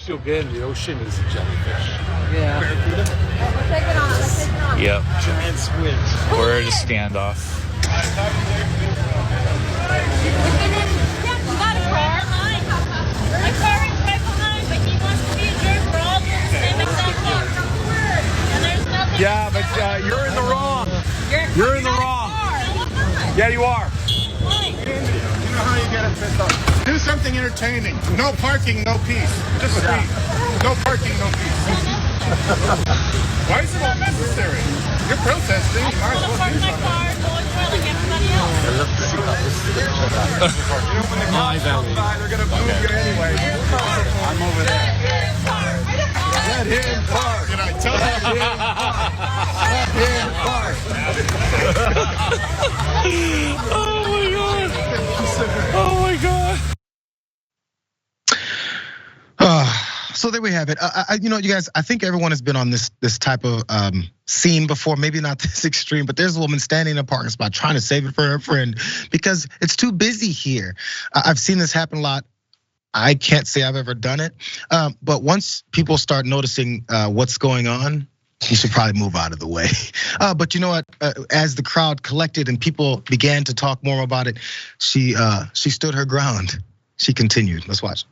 You'll get in the ocean is a jellyfish. Yeah. Let's take it on. Let's take it on. Yep. Giant squids. We're at a standoff. Yeah, but you're in the wrong. You're in the wrong. Yeah, you are. You know how you get it pissed off. Do something entertaining. No parking, no peace. Just speed. No parking, no peace. Why is it all necessary? You're protesting. You might as well do something. I love to see how this is. You know, when the cops come by, they're gonna move you anyway. I'm over there. Let him park. Can I tell you? Let him park. Oh my god. Oh my god. So there we have it. You know, you guys, I think everyone has been on this type of scene before. Maybe not this extreme, but there's a woman standing in a parking spot trying to save it for her friend because it's too busy here. I've seen this happen a lot. I can't say I've ever done it, but once people start noticing what's going on, you should probably move out of the way. But you know what? As the crowd collected and people began to talk more about it, she stood her ground. She continued. Let's watch.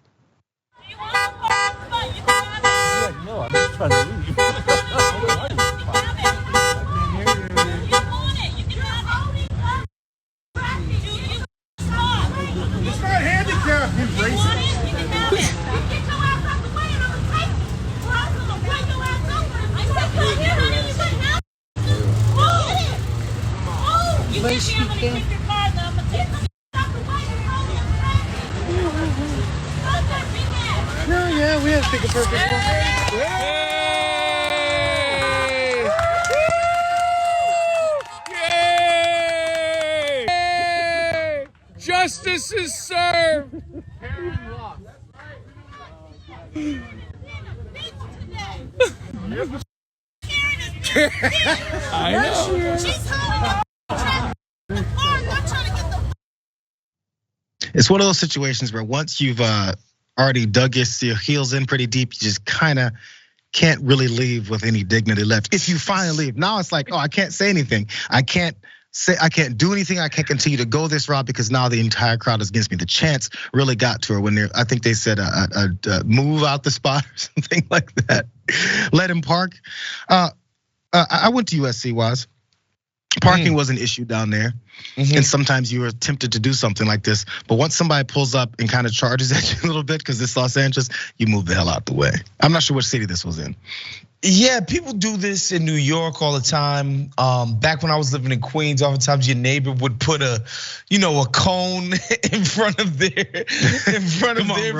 No, I'm just trying to leave. It's not handicapped. Embrace it. Yeah, we had to take a perfect Yay! Justice is served. I know. It's one of those situations where once you've already dug your heels in pretty deep, you just kind of can't really leave with any dignity left. If you finally leave, now it's like, oh, I can't say anything. I can't do anything. I can't continue to go this route because now the entire crowd is against me. The chants really got to her when I think they said move out the spot or something like that. Let him park. I went to USC, Waz. Parking was an issue down there. And sometimes you are tempted to do something like this. But once somebody pulls up and kind of charges at you a little bit, because it's Los Angeles, you move the hell out the way. I'm not sure which city this was in. Yeah, people do this in New York all the time. Back when I was living in Queens, oftentimes your neighbor would put a cone in front of their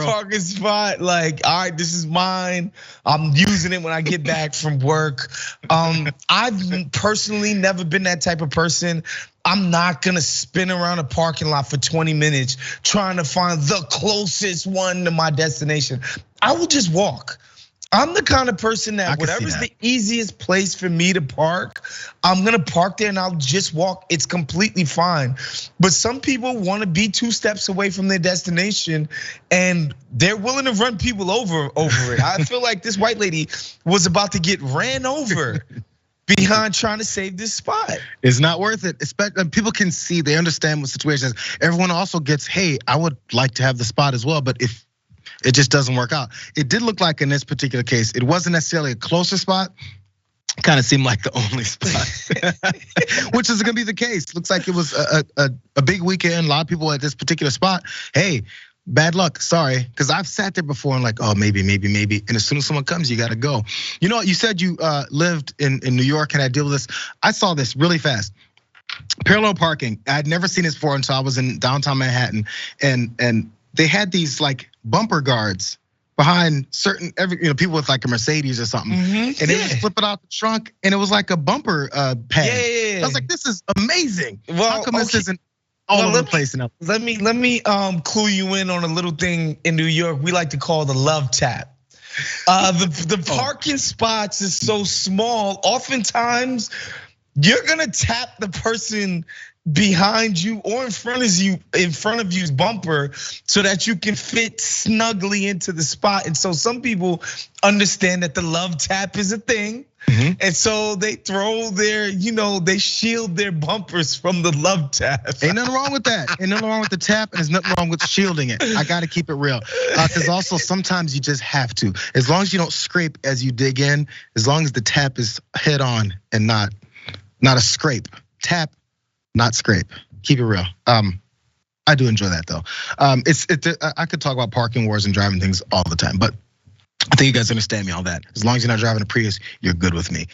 parking spot. Like, all right, this is mine. I'm using it when I get back from work. I've personally never been that type of person. I'm not gonna spin around a parking lot for 20 minutes trying to find the closest one to my destination. I will just walk. I'm the kind of person that whatever's the easiest place for me to park, I'm gonna park there and I'll just walk. It's completely fine. But some people wanna be 2 steps away from their destination and they're willing to run people over it. I feel like this white lady was about to get ran over behind trying to save this spot. It's not worth it. People can see, they understand what situation is. Everyone also gets, hey, I would like to have the spot as well, but if it just doesn't work out. It did look like in this particular case, it wasn't necessarily a closer spot. Kind of seemed like the only spot, which is gonna be the case. Looks like it was a big weekend. A lot of people at this particular spot. Hey, bad luck, sorry. Because I've sat there before and like, oh, maybe. And as soon as someone comes, you gotta go. You know, you said you lived in New York and I deal with this. I saw this really fast. Parallel parking, I'd never seen this before until I was in downtown Manhattan. And they had these like bumper guards behind certain people with like a Mercedes or something, and they would flip it out the trunk, and it was like a bumper pad. Yeah. I was like, this is amazing. Well, how come this isn't all over the place enough? Let me clue you in on a little thing in New York we like to call the love tap. The parking spots is so small. Oftentimes, you're gonna tap the person behind you or in front of you's bumper so that you can fit snugly into the spot. And so some people understand that the love tap is a thing. And so they throw their, they shield their bumpers from the love tap. Ain't nothing wrong with that. Ain't nothing wrong with the tap, and there's nothing wrong with shielding it. I gotta keep it real. Cause also sometimes you just have to. As long as you don't scrape as you dig in, as long as the tap is head on and not a scrape. Tap, not scrape. Keep it real. I do enjoy that though. I could talk about parking wars and driving things all the time, but I think you guys understand me on that. As long as you're not driving a Prius, you're good with me.